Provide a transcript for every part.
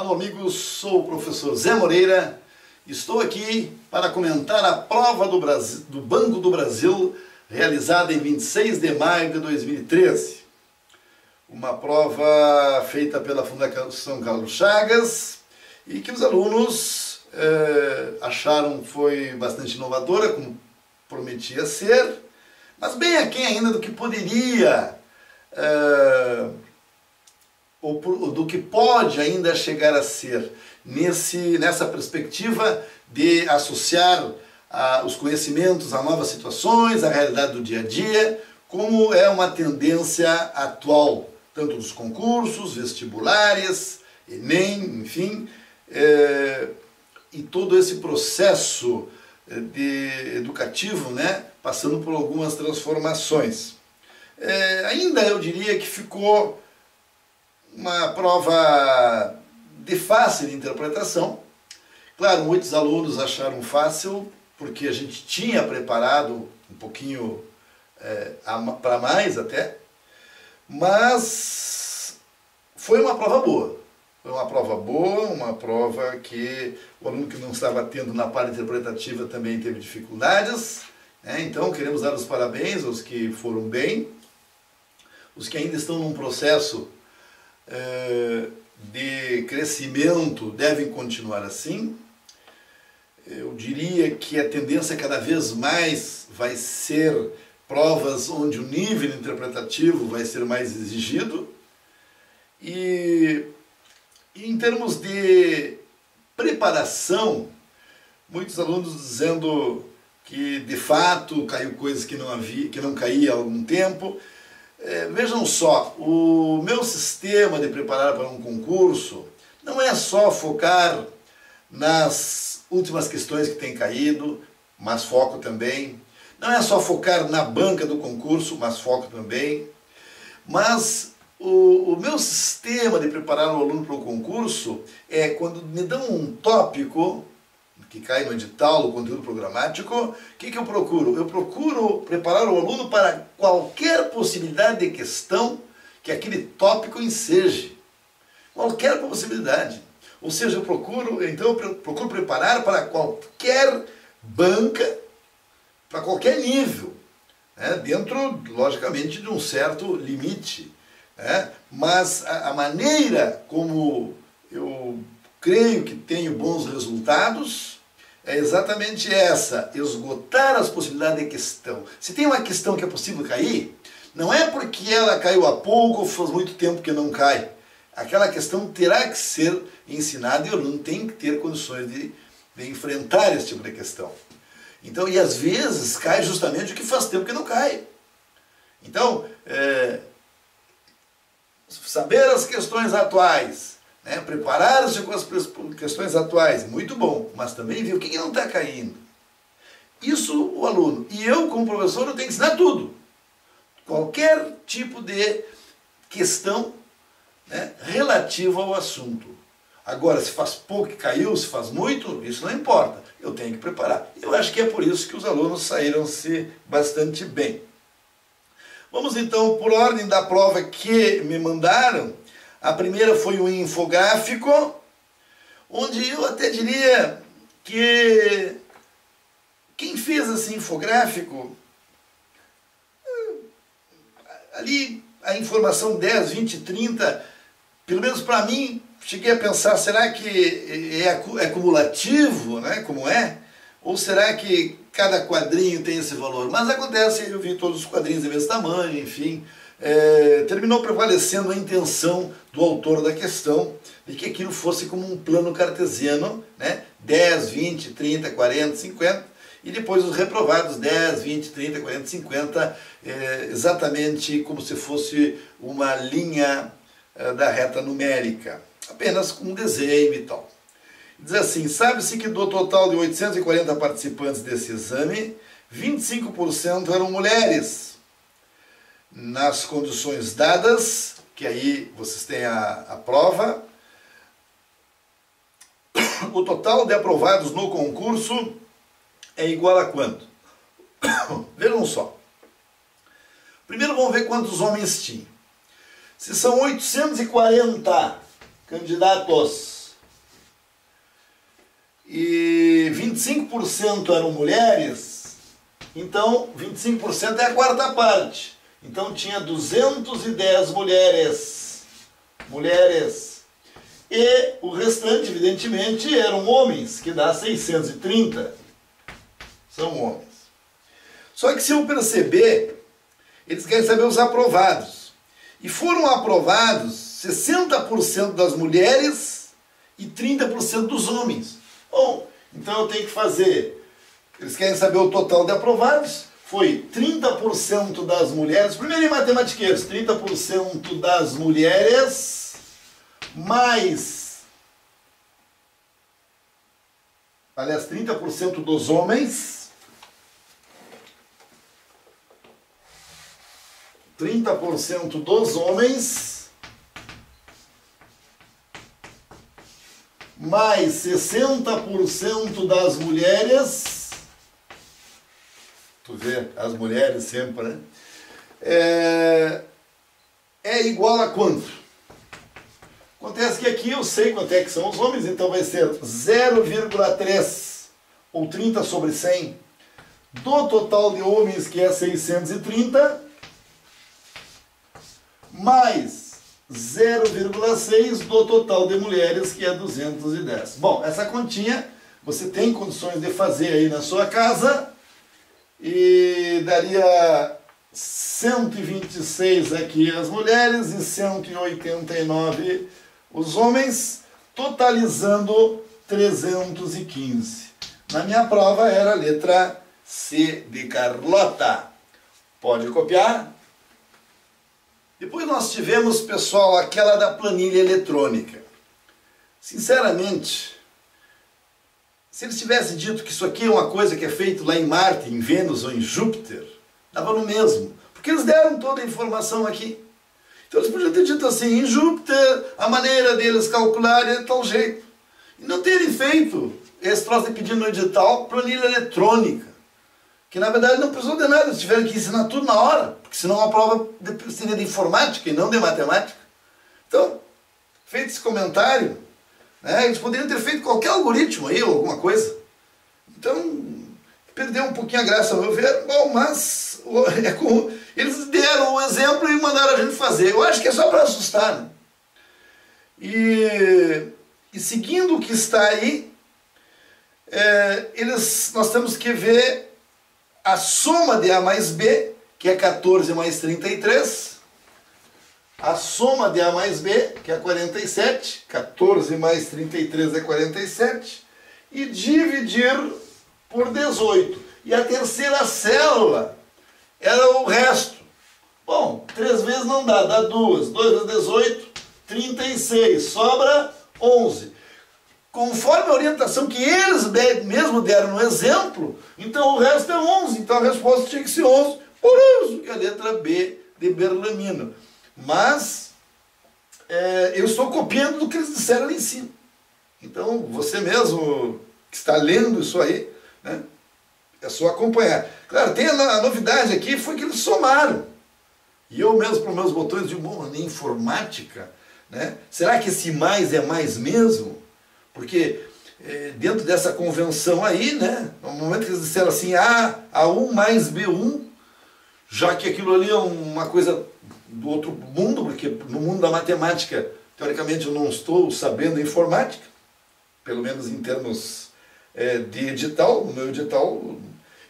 Alô amigos, sou o professor Zé Moreira, estou aqui para comentar a prova do Banco do Brasil realizada em 26 de maio de 2013. Uma prova feita pela Fundação Carlos Chagas e que os alunos acharam foi bastante inovadora, como prometia ser, mas bem aquém ainda do que poderia ou do que pode ainda chegar a ser nessa perspectiva de associar os conhecimentos a novas situações, à realidade do dia a dia, como é uma tendência atual, tanto dos concursos, vestibulares, Enem, enfim, e todo esse processo educativo, né, passando por algumas transformações. Ainda eu diria que ficou uma prova de fácil interpretação. Claro, muitos alunos acharam fácil porque a gente tinha preparado um pouquinho para mais até, mas foi uma prova boa. Foi uma prova boa, uma prova que o aluno que não estava tendo na parte interpretativa também teve dificuldades, né? Então queremos dar os parabéns aos que foram bem, os que ainda estão num processo de crescimento devem continuar assim. Eu diria que a tendência cada vez mais vai ser provas onde o nível interpretativo vai ser mais exigido. E em termos de preparação, muitos alunos dizendo que de fato caiu coisas que não caía há algum tempo. Vejam só, o meu sistema de preparar para um concurso não é só focar nas últimas questões que têm caído, mas foco também. Não é só focar na banca do concurso, mas foco também. Mas o meu sistema de preparar o aluno para o concurso é quando me dão um tópico que cai no edital, o conteúdo programático, o que eu procuro? Eu procuro preparar o aluno para qualquer possibilidade de questão que aquele tópico enseje. Qualquer possibilidade. Ou seja, eu procuro preparar para qualquer banca, para qualquer nível, né? Dentro, logicamente, de um certo limite, né? Mas a maneira como eu creio que tenho bons resultados é exatamente essa, esgotar as possibilidades de questão. Se tem uma questão que é possível cair, não é porque ela caiu há pouco ou faz muito tempo que não cai. Aquela questão terá que ser ensinada e o aluno tem que ter condições de enfrentar esse tipo de questão. Então, e às vezes cai justamente o que faz tempo que não cai. Então, saber as questões atuais, né, preparar-se com as questões atuais, muito bom, mas também ver o que não está caindo. Isso o aluno. E eu, como professor, eu tenho que ensinar tudo. Qualquer tipo de questão, né, relativa ao assunto. Agora, se faz pouco que caiu, se faz muito, isso não importa. Eu tenho que preparar. Eu acho que é por isso que os alunos saíram-se bastante bem. Vamos então, por ordem da prova que me mandaram. A primeira foi um infográfico, onde eu até diria que quem fez esse infográfico, ali a informação 10, 20, 30, pelo menos para mim, cheguei a pensar, será que é cumulativo, né, como é? Ou será que cada quadrinho tem esse valor? Mas acontece, eu vi todos os quadrinhos do mesmo tamanho, enfim. Terminou prevalecendo a intenção do autor da questão de que aquilo fosse como um plano cartesiano, né? 10, 20, 30, 40, 50, e depois os reprovados 10, 20, 30, 40, 50, exatamente como se fosse uma linha da reta numérica, apenas com um desenho e tal. Diz assim, sabe-se que do total de 840 participantes desse exame, 25% eram mulheres. Nas condições dadas, que aí vocês têm a prova, o total de aprovados no concurso é igual a quanto? Vejam só. Primeiro vamos ver quantos homens tinham. Se são 840 candidatos e 25% eram mulheres, então 25% é a quarta parte. Então tinha 210 mulheres. E o restante, evidentemente, eram homens, que dá 630. São homens. Só que se eu perceber, eles querem saber os aprovados. E foram aprovados 60% das mulheres e 30% dos homens. Bom, então eu tenho que fazer, eles querem saber o total de aprovados, foi 30% das mulheres, primeiro em matematiqueiros, 30% das mulheres, mais, aliás, 30% dos homens, 30% dos homens, mais 60% das mulheres, tu vê, as mulheres sempre, né? É igual a quanto? Acontece que aqui eu sei quanto é que são os homens, então vai ser 0,3 ou 30 sobre 100 do total de homens, que é 630, mais 0,6 do total de mulheres, que é 210. Bom, essa continha você tem condições de fazer aí na sua casa e daria 126 aqui as mulheres e 189 os homens, totalizando 315. Na minha prova era a letra C de Carlota. Pode copiar? Depois nós tivemos, pessoal, aquela da planilha eletrônica. Sinceramente, se eles tivessem dito que isso aqui é uma coisa que é feito lá em Marte, em Vênus ou em Júpiter, dava no mesmo. Porque eles deram toda a informação aqui. Então eles podiam ter dito assim, em Júpiter, a maneira deles calcularem é de tal jeito. E não terem feito esse troço de pedir no edital planilha eletrônica. Que na verdade não precisou de nada, eles tiveram que ensinar tudo na hora, porque senão a prova seria de informática e não de matemática. Então, feito esse comentário, né, eles poderiam ter feito qualquer algoritmo aí, ou alguma coisa. Então, perdeu um pouquinho a graça, ao meu ver. Bom, mas eles deram o exemplo e mandaram a gente fazer. Eu acho que é só para assustar, né? E seguindo o que está aí, nós temos que ver a soma de A mais B, que é 14 mais 33, a soma de A mais B, que é 47, 14 mais 33 é 47, e dividir por 18. E a terceira célula era o resto. Bom, 3 vezes não dá, dá 2. 2 vezes 18, 36. Sobra 11. Conforme a orientação que eles mesmo deram no exemplo, então o resto é 11. Então a resposta tinha que ser 11, por isso que é a letra B de Berlamino. Mas eu estou copiando do que eles disseram ali em cima. Então você mesmo que está lendo isso aí, né, é só acompanhar. Claro, tem a novidade aqui, foi que eles somaram. E eu mesmo, para os meus botões de bom, na informática, né, será que esse mais é mais mesmo? Porque dentro dessa convenção aí, né, no momento que eles disseram assim, A1 mais B1, já que aquilo ali é uma coisa do outro mundo, porque no mundo da matemática, teoricamente eu não estou sabendo informática, pelo menos em termos de edital, no meu edital.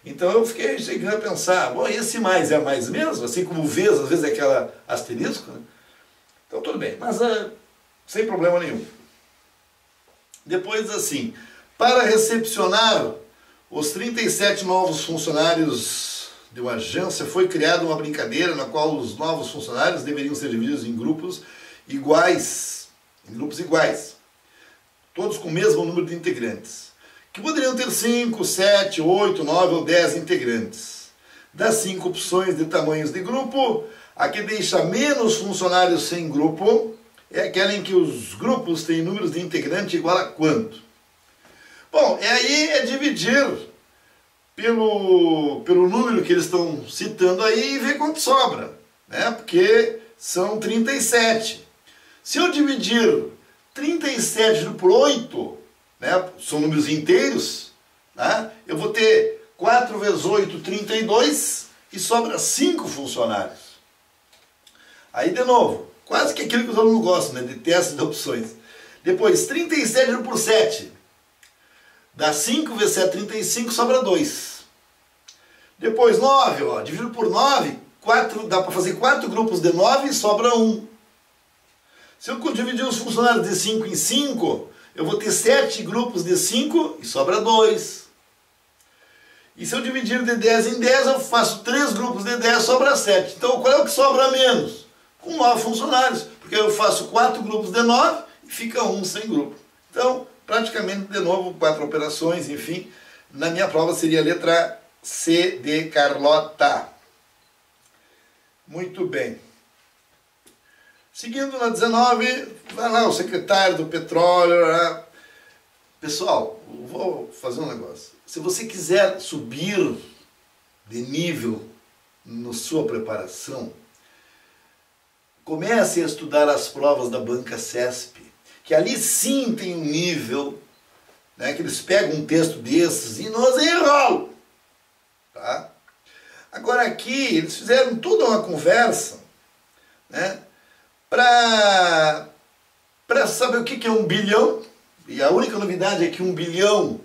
Então eu fiquei chegando a pensar, bom, esse mais é mais mesmo? Assim como o vezes, às vezes é aquela asterisco, né? Então tudo bem, mas sem problema nenhum. Depois assim, para recepcionar os 37 novos funcionários de uma agência, foi criada uma brincadeira na qual os novos funcionários deveriam ser divididos em grupos iguais, todos com o mesmo número de integrantes, que poderiam ter 5, 7, 8, 9 ou 10 integrantes. Das 5 opções de tamanhos de grupo, a que deixa menos funcionários sem grupo é aquela em que os grupos têm números de integrante igual a quanto? Bom, aí é dividir pelo número que eles estão citando aí e ver quanto sobra, né? Porque são 37. Se eu dividir 37 por 8, né? São números inteiros, né? Eu vou ter 4 vezes 8, 32 e sobra 5 funcionários. Aí, de novo, quase que aquilo que os alunos gostam, né? De testes de opções. Depois, 37 por 7. Dá 5 vezes 7, 35, sobra 2. Depois, 9, ó, dividido por 9, 4, dá para fazer 4 grupos de 9 e sobra 1. Se eu dividir os funcionários de 5 em 5, eu vou ter 7 grupos de 5 e sobra 2. E se eu dividir de 10 em 10, eu faço 3 grupos de 10, sobra 7. Então, qual é o que sobra menos? Com 9 funcionários, porque eu faço 4 grupos de 9 e fica 1 sem grupo. Então, praticamente, de novo, 4 operações, enfim. Na minha prova seria a letra C de Carlota. Muito bem. Seguindo na 19, vai lá o secretário do petróleo. Pessoal, vou fazer um negócio. Se você quiser subir de nível na sua preparação, comece a estudar as provas da Banca CESP, que ali sim tem um nível, né, que eles pegam um texto desses e nos enrolam. Tá? Agora aqui, eles fizeram toda uma conversa, né, para saber o que é 1 bilhão, e a única novidade é que 1 bilhão,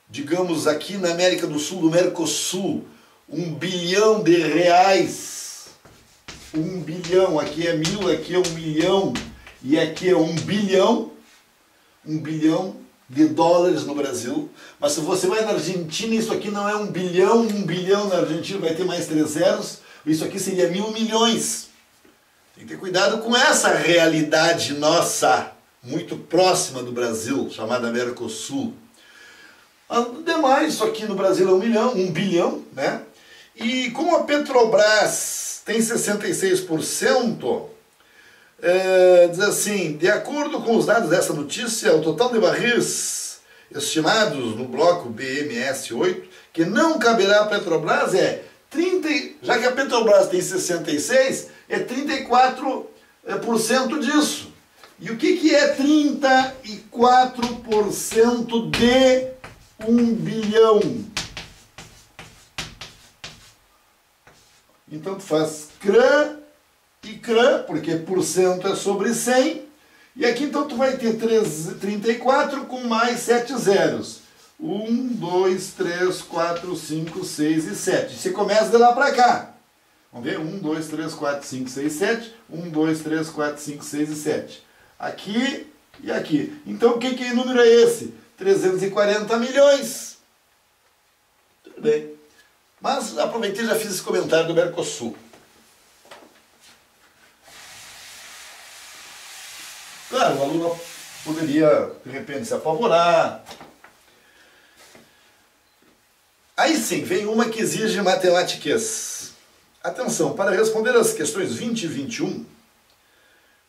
digamos aqui na América do Sul, do Mercosul, 1 bilhão de reais, 1 bilhão, aqui é 1000, aqui é 1 milhão, e aqui é 1 bilhão, 1 bilhão de dólares no Brasil. Mas se você vai na Argentina, isso aqui não é 1 bilhão, 1 bilhão na Argentina vai ter mais 3 zeros, isso aqui seria 1000 milhões. Tem que ter cuidado com essa realidade nossa, muito próxima do Brasil, chamada Mercosul. Ademais, isso aqui no Brasil é 1 milhão, 1 bilhão, né? E como a Petrobras tem 66%, diz assim, de acordo com os dados dessa notícia, o total de barris estimados no bloco BMS 8, que não caberá à Petrobras é 30, já que a Petrobras tem 66, é 34% disso. E o que é 34% de 1 bilhão? Então tu faz CRAN e CRAN, porque porcento é sobre 100. E aqui então tu vai ter 34 com mais 7 zeros. 1, 2, 3, 4, 5, 6 e 7. Você começa de lá para cá. Vamos ver? 1, 2, 3, 4, 5, 6, 7. 1, 2, 3, 4, 5, 6 e 7. Aqui e aqui. Então o que número é esse? 340 milhões. Tudo bem. Mas aproveitei e já fiz esse comentário do Mercosul. Claro, o aluno poderia, de repente, se apavorar. Aí sim, vem uma que exige matemáticas. Atenção, para responder as questões 20 e 21,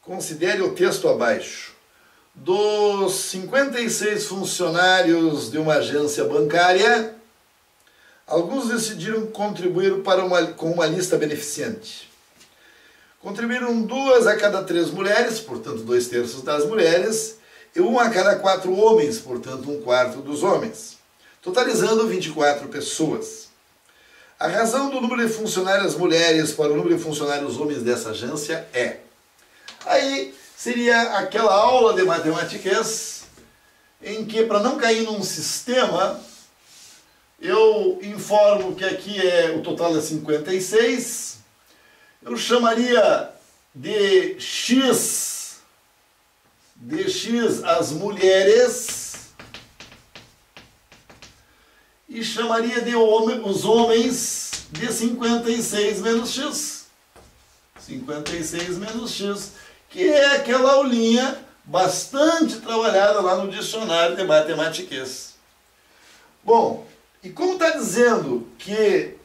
considere o texto abaixo. Dos 56 funcionários de uma agência bancária, alguns decidiram contribuir com uma lista beneficente. Contribuíram 2 a cada 3 mulheres, portanto 2/3 das mulheres, e 1 a cada 4 homens, portanto 1/4 dos homens, totalizando 24 pessoas. A razão do número de funcionárias mulheres para o número de funcionários homens dessa agência é... Aí seria aquela aula de matemáticas em que, para não cair num sistema, eu informo que aqui o total é 56, eu chamaria de X as mulheres e chamaria de os homens de 56 menos X. 56 menos X, que é aquela aulinha bastante trabalhada lá no dicionário de matemáticas. Bom, e como está dizendo que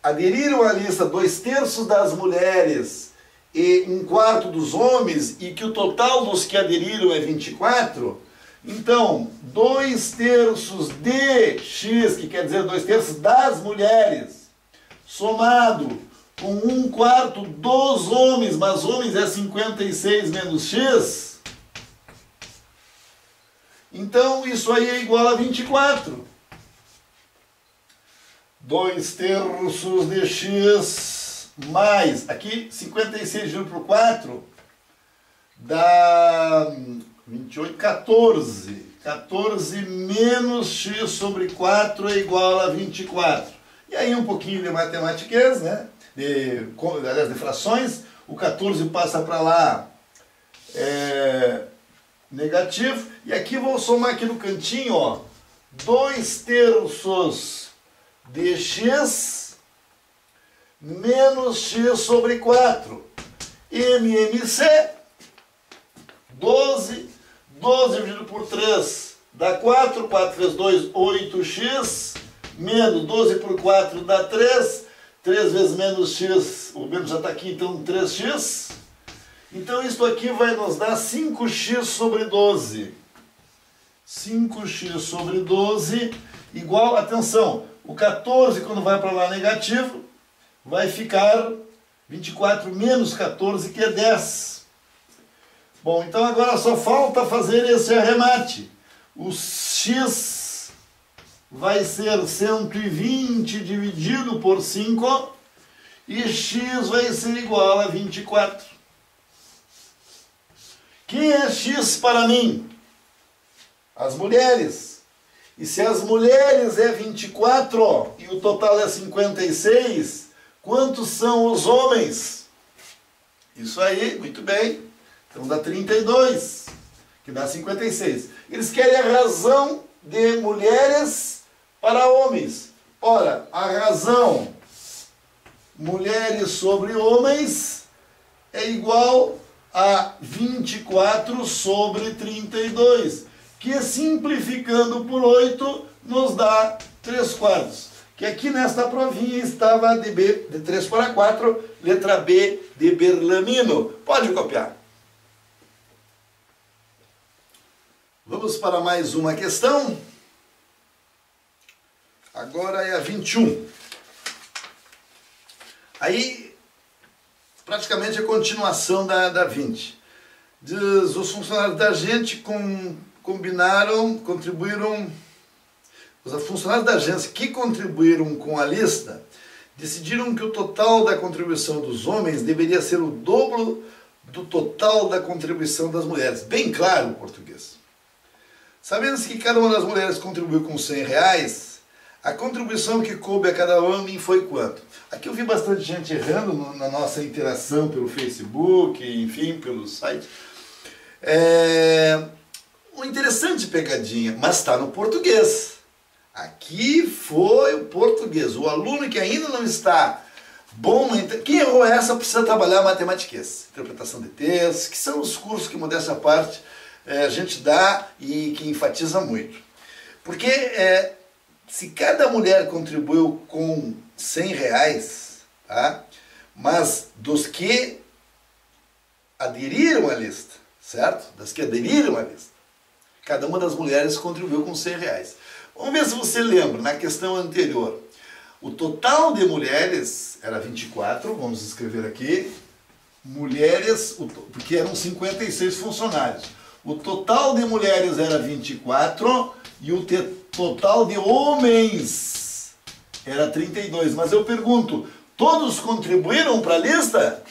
aderiram à lista 2/3 das mulheres e 1/4 dos homens, e que o total dos que aderiram é 24, então 2/3 de X, que quer dizer 2/3 das mulheres, somado com 1/4 dos homens, mas homens é 56 menos X, Então, isso aí é igual a 24. 2/3 de x mais, aqui 56 dividido por 4, dá 28, 14. 14 menos x sobre 4 é igual a 24. E aí um pouquinho de matemáticas, né? Aliás, de frações. O 14 passa para lá negativo. E aqui vou somar aqui no cantinho, ó, 2/3 de x menos x sobre 4. MMC, 12. 12 dividido por 3 dá 4. 4 vezes 2, 8x. Menos 12 por 4 dá 3. 3 vezes menos x, o menos já está aqui, então 3x. Então isso aqui vai nos dar 5x sobre 12. 5x sobre 12 igual, atenção, o 14 quando vai para lá negativo, vai ficar 24 menos 14, que é 10. Bom, então agora só falta fazer esse arremate. O x vai ser 120 dividido por 5 e x vai ser igual a 24. Quem é x para mim? As mulheres. E se as mulheres é 24 e o total é 56, quantos são os homens? Isso aí, muito bem. Então dá 32, que dá 56. Eles querem a razão de mulheres para homens. Ora, a razão mulheres sobre homens é igual a 24 sobre 32, que simplificando por 8 nos dá 3/4. Que aqui nesta provinha estava de B de 3 para 4, letra B de Berlamino. Pode copiar. Vamos para mais uma questão. Agora é a 21. Aí, praticamente a continuação da 20. Diz, os funcionários da gente contribuíram, os funcionários da agência que contribuíram com a lista, decidiram que o total da contribuição dos homens deveria ser o dobro do total da contribuição das mulheres. Bem claro o português. Sabendo-se que cada uma das mulheres contribuiu com R$100, a contribuição que coube a cada homem foi quanto? Aqui eu vi bastante gente errando na nossa interação pelo Facebook, enfim, pelo site. Uma interessante pegadinha, mas está no português. Aqui foi o português. O aluno que ainda não está bom, quem errou essa precisa trabalhar matemáticas, interpretação de textos, que são os cursos que, modéstia à parte, a gente dá e que enfatiza muito. Porque se cada mulher contribuiu com R$100, tá? Mas dos que aderiram à lista, certo? Das que aderiram à lista, cada uma das mulheres contribuiu com R$100. Vamos ver se você lembra, na questão anterior. O total de mulheres era 24, vamos escrever aqui. Mulheres, porque eram 56 funcionários. O total de mulheres era 24 e o total de homens era 32. Mas eu pergunto, todos contribuíram para a lista?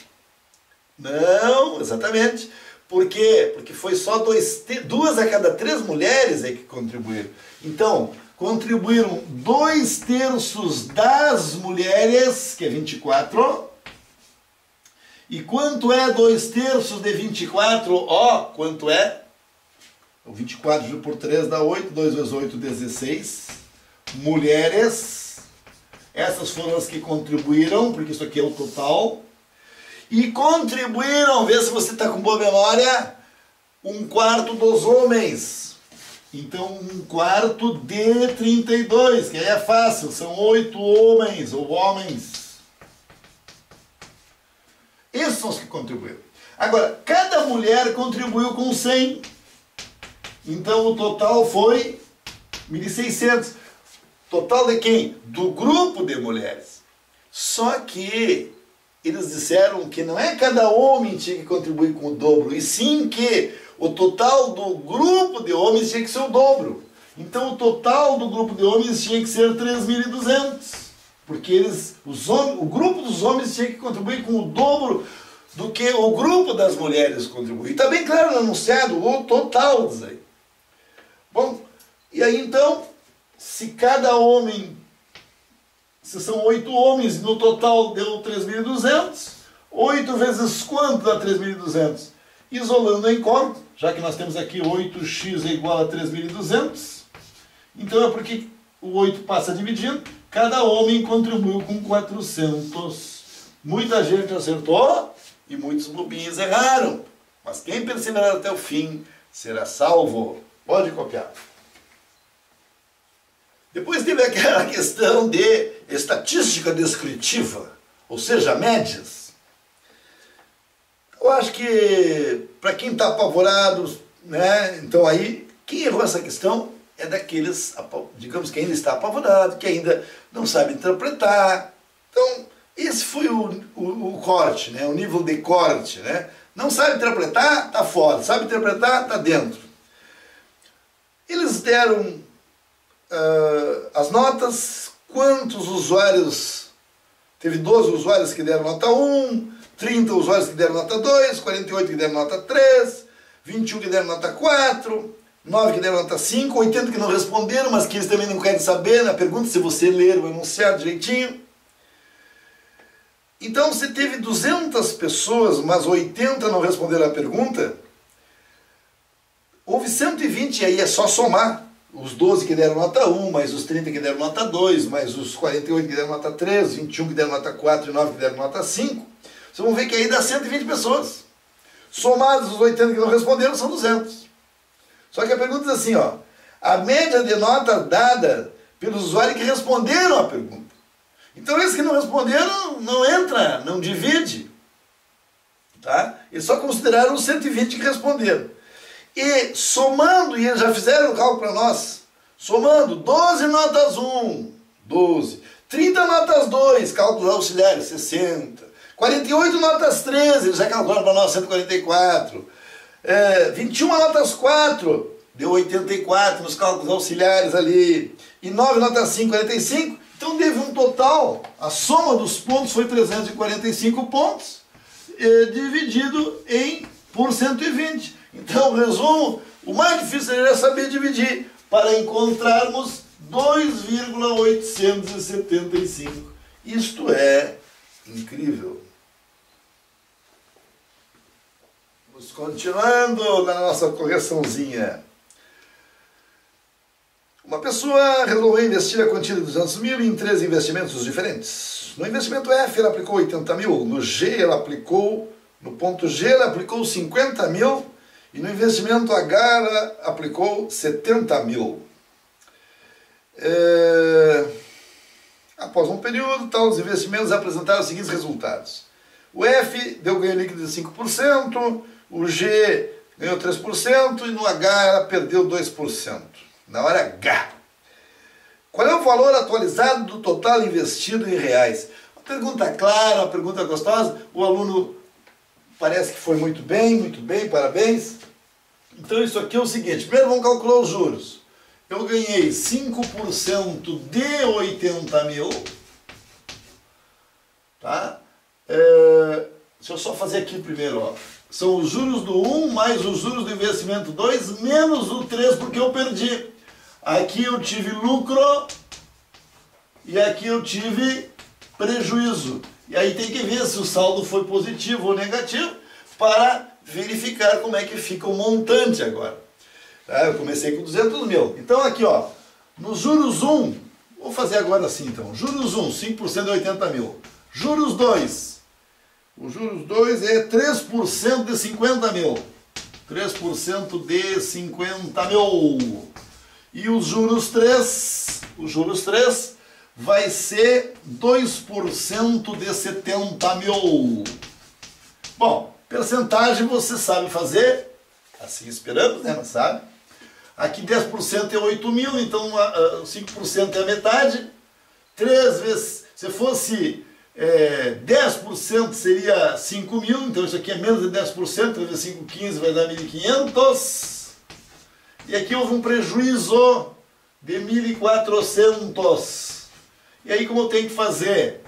Não, exatamente. Por quê? Porque foi só 2 a cada 3 mulheres que contribuíram. Então, contribuíram 2/3 das mulheres, que é 24. E quanto é 2/3 de 24? Ó, quanto é? O 24 dividido por 3 dá 8. 2 vezes 8, 16. Mulheres. Essas foram as que contribuíram, porque isso aqui é o total. E contribuíram, vê se você está com boa memória, 1/4 dos homens. Então, 1/4 de 32, que aí é fácil, são 8 homens ou homens. Esses são os que contribuíram. Agora, cada mulher contribuiu com 100. Então, o total foi 1.600. Total de quem? Do grupo de mulheres. Só que eles disseram que não é cada homem tinha que contribuir com o dobro, e sim que o total do grupo de homens tinha que ser o dobro. Então o total do grupo de homens tinha que ser 3.200. Porque o grupo dos homens tinha que contribuir com o dobro do que o grupo das mulheres contribui. E está bem claro no enunciado o total disso aí. Bom, e aí então, se cada homem, se são 8 homens, no total deu 3.200, 8 vezes quanto dá 3.200? Isolando em conta, já que nós temos aqui 8x é igual a 3.200, então é porque o 8 passa dividindo, cada homem contribuiu com 400. Muita gente acertou e muitos bobinhos erraram, mas quem perseverar até o fim será salvo. Pode copiar. Depois teve aquela questão de estatística descritiva, ou seja, médias. Eu acho que, para quem está apavorado, né, então aí, quem errou essa questão é daqueles, digamos, que ainda está apavorado, que ainda não sabe interpretar. Então, esse foi o corte, né, o nível de corte. Né? Não sabe interpretar, está fora. Sabe interpretar, está dentro. Eles deram as notas, quantos usuários, teve 12 usuários que deram nota 1, 30 usuários que deram nota 2, 48 que deram nota 3, 21 que deram nota 4, 9 que deram nota 5, 80 que não responderam, mas que eles também não querem saber na pergunta, se você ler o enunciado direitinho. Então, se teve 200 pessoas, mas 80 não responderam a pergunta, houve 120, e aí é só somar. Os 12 que deram nota 1, mais os 30 que deram nota 2, mais os 48 que deram nota 3, 21 que deram nota 4 e 9 que deram nota 5. Vocês vão ver que aí dá 120 pessoas. Somados os 80 que não responderam, são 200. Só que a pergunta é assim, ó, a média de nota dada pelos usuários que responderam a pergunta. Então esses que não responderam, não entra, não divide. Tá? Eles só consideraram os 120 que responderam. E somando, e eles já fizeram o cálculo para nós, somando 12 notas 1, 12, 30 notas 2, cálculos auxiliares, 60, 48 notas 13, eles já calcularam para nós 144, 21 notas 4, deu 84 nos cálculos auxiliares ali, e 9 notas 5, 45, então teve um total, a soma dos pontos foi 345 pontos, dividido por 120. Então, resumo, o mais difícil é saber dividir para encontrarmos 2,875. Isto é incrível. Vamos continuando na nossa correçãozinha. Uma pessoa resolveu investir a quantia de 200 mil em 3 investimentos diferentes. No investimento F, ela aplicou 80 mil. No ponto G, ela aplicou 50 mil. E no investimento H, ela aplicou 70 mil. Após um período, os investimentos apresentaram os seguintes resultados. O F deu ganho líquido de 5%, o G ganhou 3% e no H ela perdeu 2%. Na hora H. Qual é o valor atualizado do total investido em reais? Uma pergunta clara, uma pergunta gostosa. O aluno parece que foi muito bem, parabéns. Então isso aqui é o seguinte, primeiro vamos calcular os juros. Eu ganhei 5% de 80 mil, tá? Deixa eu só fazer aqui primeiro, ó. São os juros do 1 mais os juros do investimento 2 menos o 3 porque eu perdi. Aqui eu tive lucro e aqui eu tive prejuízo. E aí tem que ver se o saldo foi positivo ou negativo para verificar como é que fica o montante agora. Tá? Eu comecei com 200 mil. Então aqui, ó, nos juros 1, vou fazer agora assim então. Juros 1, 5% de 80 mil. Juros 2, o juros 2 é 3% de 50 mil. 3% de 50 mil. E os juros 3 vai ser 2% de 70 mil. Bom, percentagem você sabe fazer, assim esperamos, né, mas sabe. Aqui 10% é 8 mil, então 5% é a metade. 3 vezes, se fosse 10% seria 5 mil, então isso aqui é menos de 10%, vezes 5, 15 vai dar 1.500. E aqui houve um prejuízo de 1.400. E aí como eu tenho que fazer?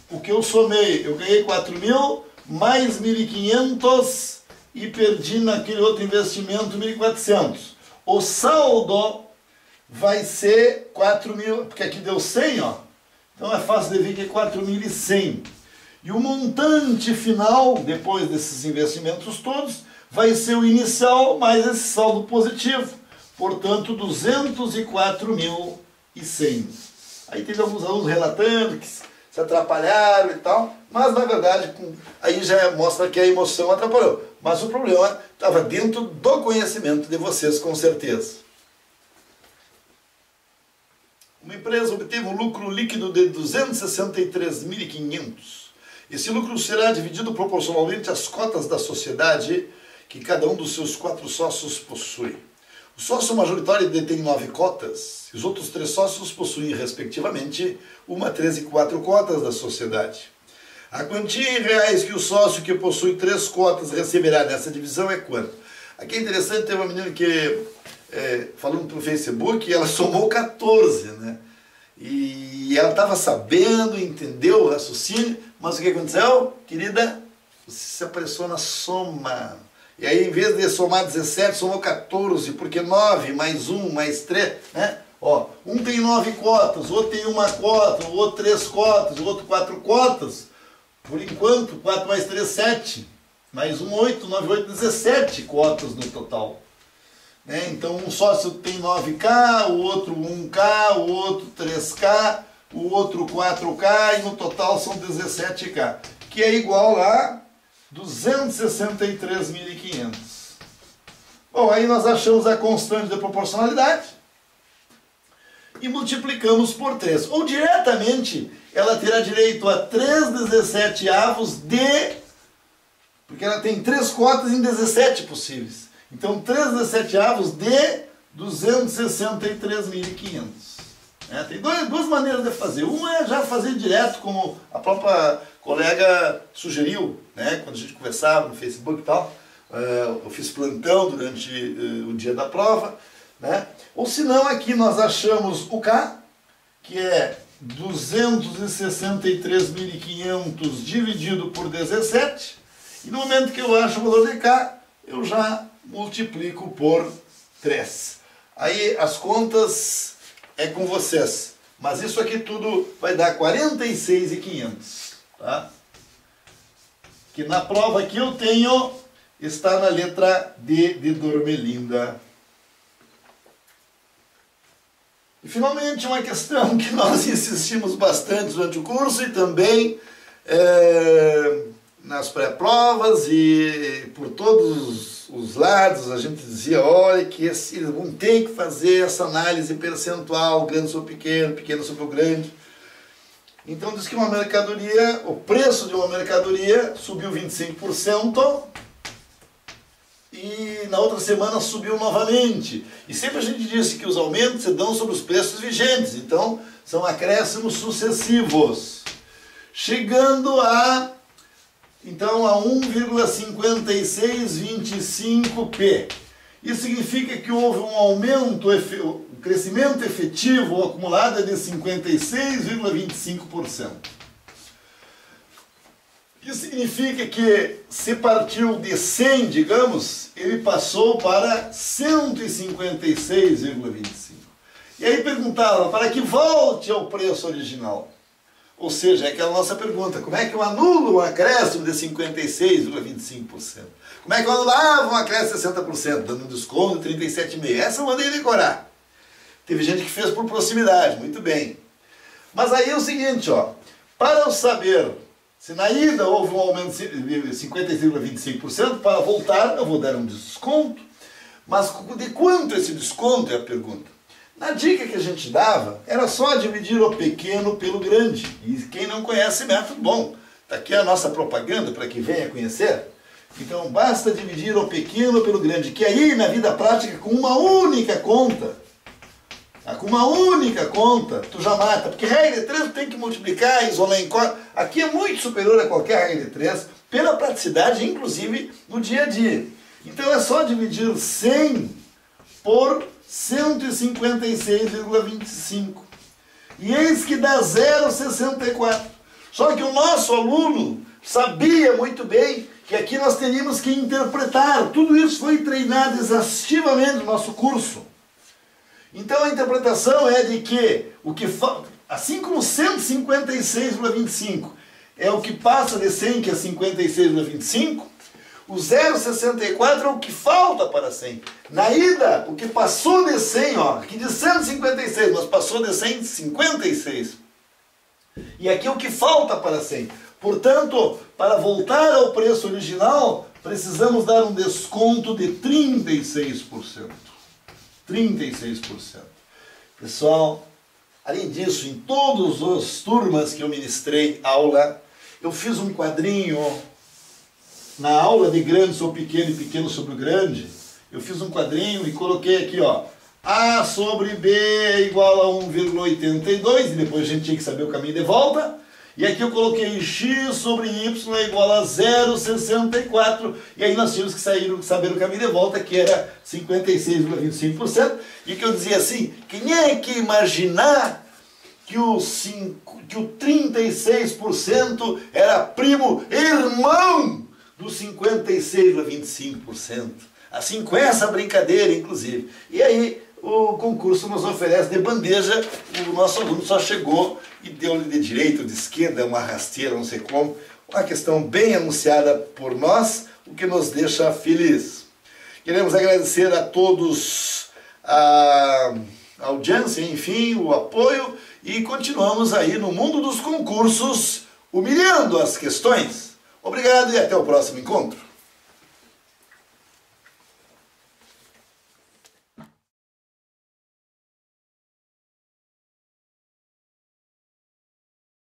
O que eu somei? Eu ganhei 4 mil, mais 1.500 e perdi naquele outro investimento 1.400. O saldo vai ser 4 mil, porque aqui deu 100, ó. Então é fácil de ver que é 4.100. E o montante final, depois desses investimentos todos, vai ser o inicial mais esse saldo positivo. Portanto, 204.100. Aí teve alguns alunos relatando que se atrapalharam e tal, mas na verdade aí já mostra que a emoção atrapalhou. Mas o problema estava dentro do conhecimento de vocês, com certeza. Uma empresa obteve um lucro líquido de 263.500. Esse lucro será dividido proporcionalmente às cotas da sociedade que cada um dos seus 4 sócios possui. O sócio majoritário detém 9 cotas e os outros 3 sócios possuem, respectivamente, 1, 3 e 4 cotas da sociedade. A quantia em reais que o sócio que possui 3 cotas receberá nessa divisão é quanto? Aqui é interessante, teve uma menina que, falando pelo Facebook, ela somou 14, né? E ela estava sabendo, entendeu o raciocínio, mas o que aconteceu? Querida, você se apressou na soma. E aí, em vez de somar 17, somou 14, porque 9 mais 1 mais 3, né? Ó, um tem 9 cotas, o outro tem 1 cota, o outro 3 cotas, o outro 4 cotas. Por enquanto, 4 mais 3, 7. Mais 1, 8, 9, 8, 17 cotas no total. Né? Então, um sócio tem 9K, o outro 1K, o outro 3K, o outro 4K, e no total são 17K. Que é igual a 263.500. Bom, aí nós achamos a constante da proporcionalidade e multiplicamos por 3. Ou diretamente, ela terá direito a 3/17 de... Porque ela tem 3 cotas em 17 possíveis. Então, 3/17 de 263.500. Tem duas maneiras de fazer. Uma é já fazer direto, como a própria colega sugeriu, né, quando a gente conversava no Facebook e tal. Eu fiz plantão durante o dia da prova. Né? Ou se não, aqui nós achamos o K, que é 263.500 dividido por 17. E no momento que eu acho o valor de K, eu já multiplico por 3. Aí as contas é com vocês. Mas isso aqui tudo vai dar 46.500. Tá? Que na prova que eu tenho está na letra D de Dormelinda. E finalmente uma questão que nós insistimos bastante durante o curso e também nas pré-provas e por todos os lados a gente dizia, olha que eles vão ter que fazer essa análise percentual, grande sobre pequeno, pequeno sobre o grande. Então diz que uma mercadoria, o preço de uma mercadoria subiu 25% e na outra semana subiu novamente. E sempre a gente disse que os aumentos se dão sobre os preços vigentes, então são acréscimos sucessivos. Chegando a 1,5625p. Isso significa que houve um aumento, um crescimento efetivo ou acumulado de 56,25%. Isso significa que se partiu de 100, digamos, ele passou para 156,25. E aí perguntava, para que volte ao preço original? Ou seja, é aquela nossa pergunta, como é que eu anulo um acréscimo de 56,25%? Como é que eu anulava um acréscimo de 60%, dando um desconto de 37,5%? Essa eu mandei decorar. Teve gente que fez por proximidade, muito bem. Mas aí é o seguinte, ó, para eu saber se na ida houve um aumento de 56,25%, para voltar eu vou dar um desconto. Mas de quanto esse desconto é a pergunta? Na dica que a gente dava, era só dividir o pequeno pelo grande. E quem não conhece método, bom, está aqui a nossa propaganda para que venha conhecer. Então basta dividir o pequeno pelo grande, que aí na vida prática, com uma única conta, com uma única conta, tu já mata, porque regra de 3 tu tem que multiplicar, isolar em código. Aqui é muito superior a qualquer regra de 3, pela praticidade, inclusive no dia a dia. Então é só dividir 100 por 156,25. E eis que dá 0,64. Só que o nosso aluno sabia muito bem que aqui nós teríamos que interpretar. Tudo isso foi treinado exaustivamente no nosso curso. Então a interpretação é de que o que falta, assim como 156,25 é o que passa de 100, que é 56,25, o 0,64 é o que falta para 100. Na ida, o que passou de 100, ó, aqui de 156, mas passou de 156. E aqui é o que falta para 100. Portanto, para voltar ao preço original, precisamos dar um desconto de 36%. 36%. Pessoal, além disso, em todas as turmas que eu ministrei aula, eu fiz um quadrinho na aula de grande sobre pequeno e pequeno sobre o grande. Eu fiz um quadrinho e coloquei aqui, ó, A sobre B é igual a 1,82, e depois a gente tinha que saber o caminho de volta. E aqui eu coloquei X sobre Y é igual a 0,64, e aí nós tínhamos que saber o caminho de volta, que era 56,25%, e que eu dizia assim, quem é que imaginar que o 36% era primo irmão do 56,25%? Assim, com essa brincadeira, inclusive. E aí, o concurso nos oferece de bandeja, o nosso aluno só chegou e deu-lhe de direita ou de esquerda, uma rasteira, não sei como, uma questão bem anunciada por nós, o que nos deixa feliz. Queremos agradecer a todos a audiência, enfim, o apoio, e continuamos aí no mundo dos concursos, humilhando as questões. Obrigado e até o próximo encontro.